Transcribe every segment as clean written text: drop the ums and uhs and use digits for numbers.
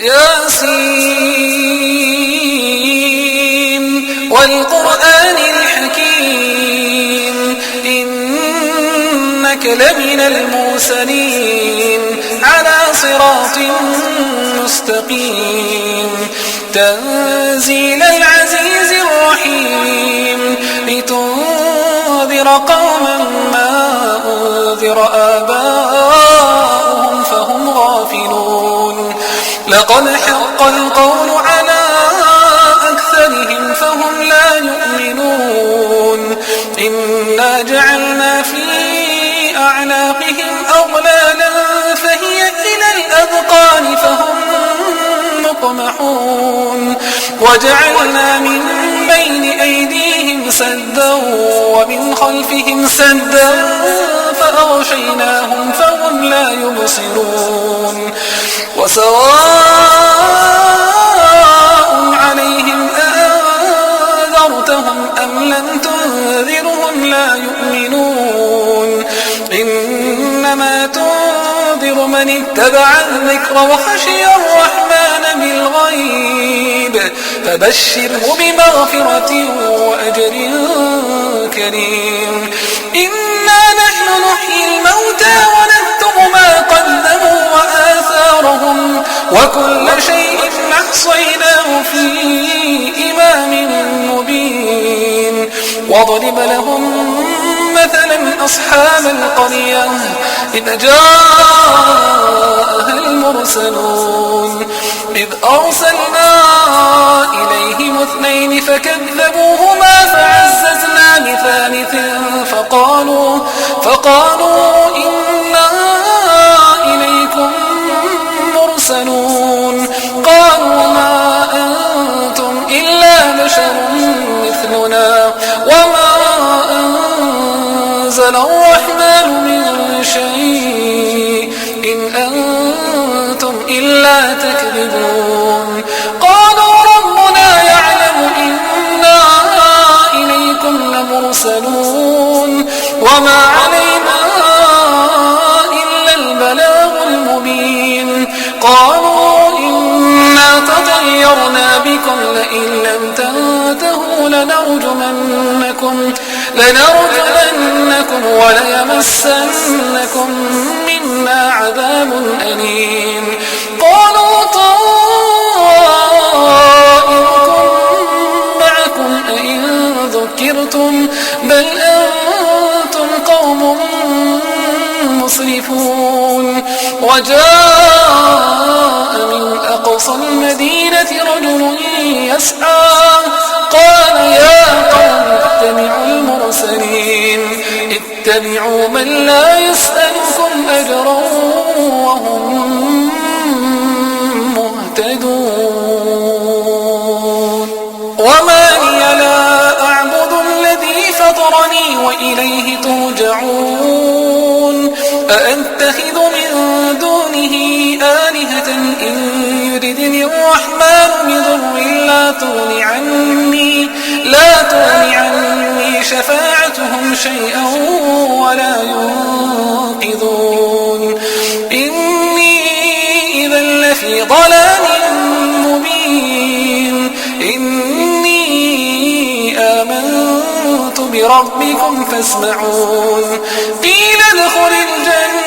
ياسين والقرآن الحكيم إنك لمن المرسلين على صراط مستقيم تنزيل العزيز الرحيم لتنذر قوما ما أنذر آباؤهم فهم غافلون لقد حق القول على أكثرهم فهم لا يؤمنون إنا جعلنا في أعناقهم أغلالا فهي إلى الأذقان فهم مقمحون وجعلنا من بين أيديهم سدا ومن خلفهم سدا فأغشيناهم فهم لا يبصرون وسواء عليهم أنذرتهم أم لم تنذرهم لا يؤمنون إنما تنذر من اتبع الذكر وخشي الرحمن بالغيب فبشره بمغفرة وأجر كريم إنا نحن نحيي الموتى ونكتب ما قدموا وآثارهم وكل شيء أحصيناه في إمام مبين واضرب لهم مثلا أصحاب القرية إذ جاءها المرسلون إذ أرسلنا إليهم اثنين فكذبوهما فعززنا بثالث فقالوا إنا إليكم مرسلون قالوا ما أنتم إلا بشر مثلنا وما أنزل الرحمن من شيء إن أنتم إلا تكذبون قالوا ربنا يعلم إنا إليكم لمرسلون وما علينا إلا البلاغ المبين قالوا إنا تطيرنا بكم لئن لم تنتهوا لنرجمنكم وليمسنكم منا عذاب أليم قالوا طائركم معكم أئن ذكرتم بل أنتم قوم مسرفون وجاء من أقصى المدينة رجل يسعى قال يا قوم اتبعوا المرسلين اتبعوا من لا يسألكم أجرا وهم مهتدون وما لي لا أعبد الذي فطرني وإليه ترجعون أأتخذ من دونه آلهة إن يردني الرحمن بضر لا تغن عني شفاعتهم شيئا ولا ينقذون إني إذا لفي ضلال مبين إني آمنت بربكم فاسمعون قيل ادخل الجنة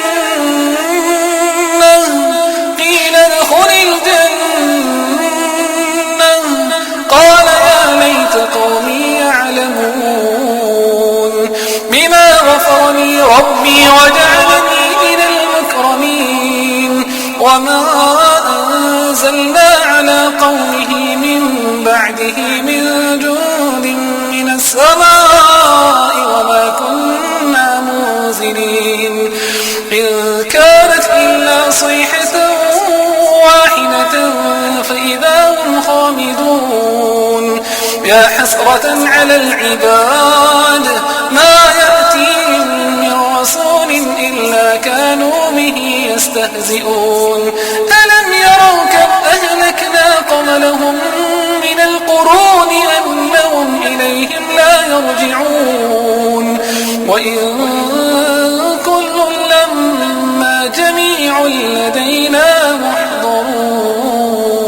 قال يا ليت قومي يعلمون بما غفر لي ربي وجعلني من المكرمين وما أنزلنا على قومه من بعده من جند من السماء وما كنا منزلين إن كانت إلا صيحة واحدة فإذا هم خامدون يا حسرة على العباد ما يأتيهم من رسول إلا كانوا به يستهزئون ألم يروا كم أهلكنا قبلهم من القرون أنهم إليهم لا يرجعون وإن كل لما جميع لدينا محضرون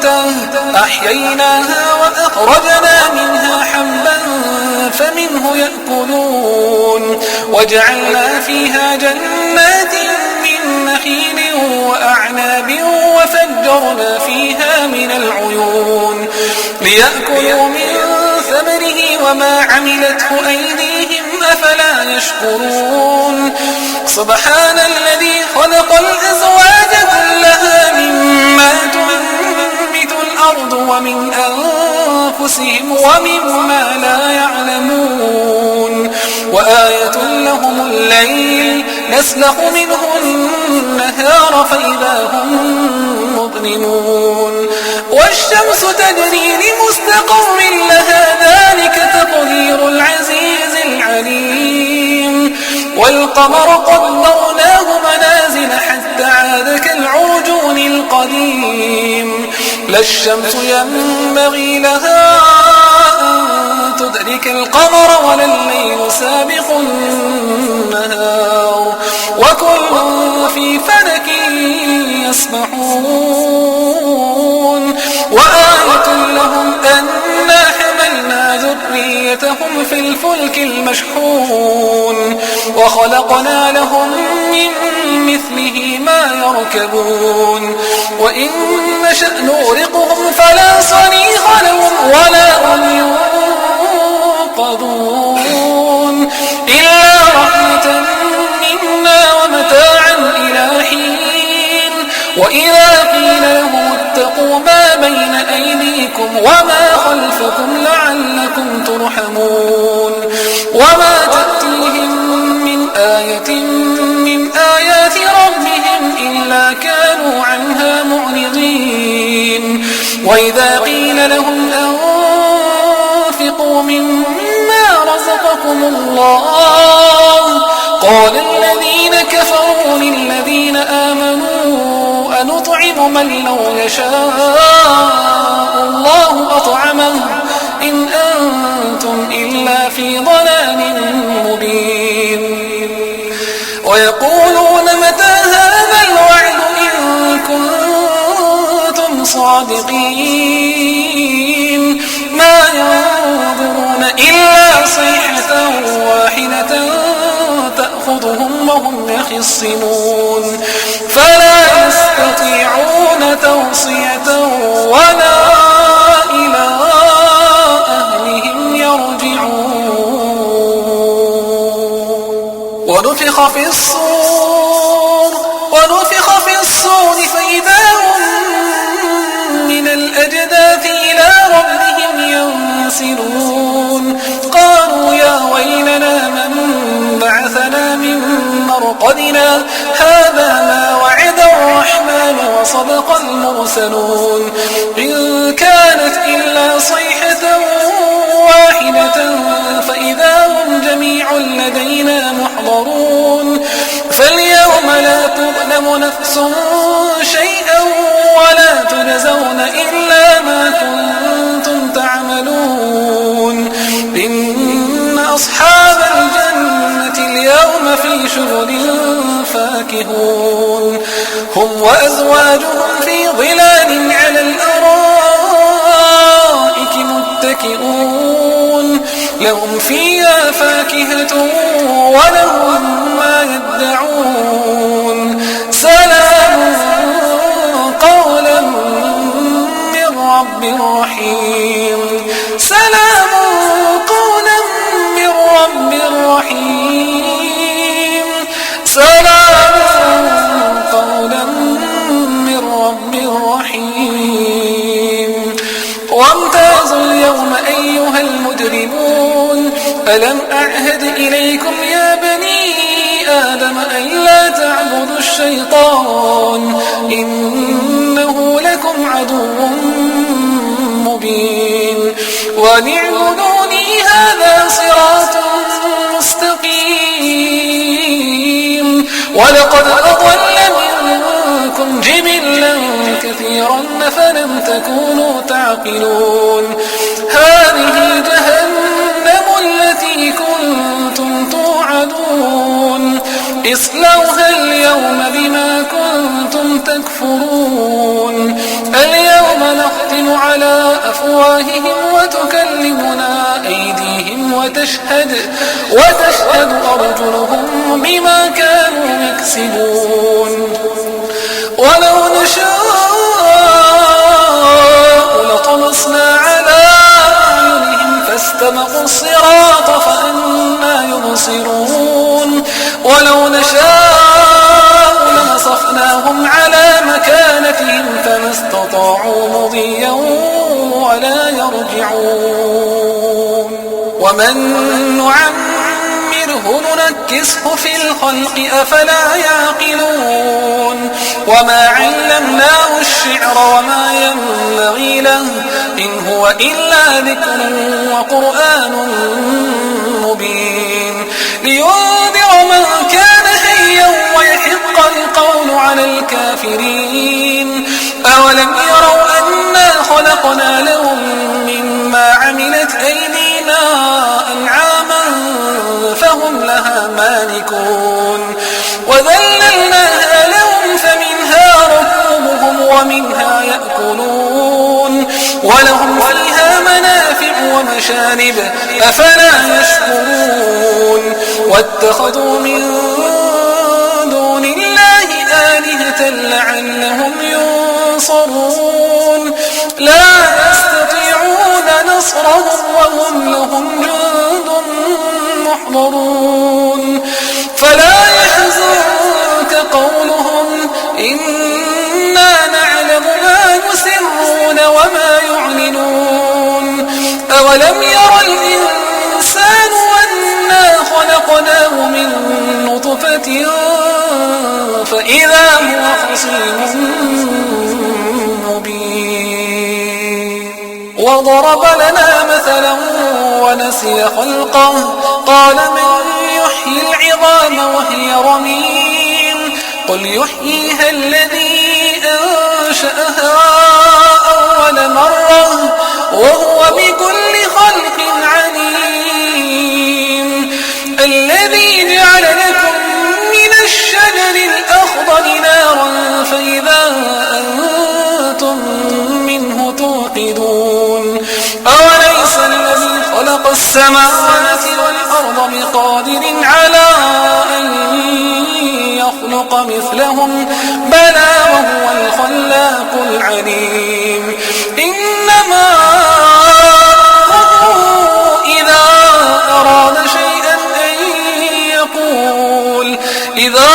ميتة أحييناها وأخرجنا منها حبا فمنه يأكلون وجعلنا فيها جنات من نخيل وأعناب وفجرنا فيها من العيون ليأكلوا من ثمره وما عملته أيديهم أفلا يشكرون سبحان الذي خلق الأزواج كلها مما تنبت الأرض ومن أنفسهم ومما لا يعلمون وآية لهم الليل نسلخ منه النهار فإذا هم مظلمون والشمس تجري لمستقر لها ذلك تقدير العزيز العليم والقمر قدرناه منازل حتى عاد كالعرجون القديم لا الشمس ينبغي لها أن تدرك القمر ولا الليل سابق النهار وكل في فلك يسبحون وآية لهم أنا حملنا ذريتهم في الفلك المشحون وخلقنا لهم من مثله ما يركبون وإن نشأ نغرقهم فلا صريخ لهم ولا هم ينقذون إلا رحمة منا ومتاعا إلى حين وإذا قيل لهم اتقوا ما بين أيديكم وما خلفكم لعلكم ترحمون وما تأتيهم من آية من آيات ربهم إلا كانوا عنها معرضين وإذا قيل لهم أنفقوا مما رزقكم الله قال الذين كفروا للذين آمنوا أنطعم من لو يشاء الله أطعمه إن أنتم إلا في ضلال مبين ويقولون متى هذا الوعد إن كنتم صادقين ما ينظرون إلا صيحة واحدة تأخذهم وهم يخصمون فلا يستطيعون توصية ولا إلى أهلهم يرجعون ونفخ في الصور فإذا هم من الأجداث إلى ربهم ينسلون قالوا يا ويلنا من بعثنا من مرقدنا هذا ما وعد الرحمن وصدق المرسلون إن كانت إلا صيحة واحدة فإذا هم جميع لدينا محضرون فاليوم لا تظلم نفس شيئا ولا تجزون إلا ما كنتم تعملون إن أصحاب الجنة اليوم في شغل فاكهون هم وأزواجهم في ظلال على الأرائك متكئون لهم فيها فاكهة ولهم ما يدعون سلام قولا من رب رحيم سلام قولا من رب رحيم سلام قولا من رب رحيم وامتازوا اليوم أيها المجرمون ألم أعهد إليكم يا بني آدم أن لا تعبدوا الشيطان إنه لكم عدو مبين وليعبدوني هذا صراط مستقيم ولقد أضل منكم جبلا كثيرا فلم تكونوا تعقلون هذه جهنم التي التي كنتم توعدون اصلوها اليوم بما كنتم تكفرون اليوم نختم على أفواههم وتكلمنا أيديهم وتشهد أرجلهم بما كانوا يكسبون ولو نشاء لطمسنا على أعينهم فاستبقوا الصراط فأنى يبصرون ولو نشاء لمسخناهم على مكانتهم فما استطاعوا مضيا ولا يرجعون ومن نعمره ننكسه في الخلق أفلا يعقلون وما علمناه الشعر وما ينبغي له إن هو إلا ذكر وقرآن مبين لينذر من كان حيا ويحق القول على الكافرين أولم يروا أنا خلقنا لهم مما عملت أيدينا أنعاما فهم لها مالكون وذللناها لهم فمنها ركوبهم ومنها يأكلون ولهم فيها منافع ومشارب أفلا يشكرون واتخذوا من دون الله آلهة لعلهم ينصرون لا يستطيعون نصرهم وهم لهم جند محضرون فلا يحزنك قولهم إنا نعلم ما يسرون وما يعلنون أولم ير الإنسان أنا خلقناه من نطفة فإذا هو خصيم مبين وضرب لنا مثلا ونسي خلقه قال من يحيي العظام وهي رميم قل يحييها الذي أنشأها أول مرة وهو بكل خلق عليم الذي جعل لكم من الشجر الأخضر نارا فإذا أنتم منه توقدون أوليس الذي خلق السماوات والأرض بقادر على أن يخلق مثلهم بلى وهو الخلاق العليم إنما إذا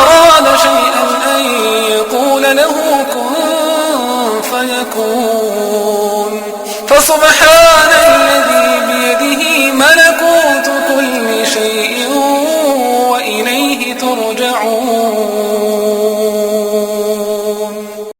أراد شيئا أن يقول له كن فيكون فسبحان الذي بيده ملكوت كل شيء وإليه ترجعون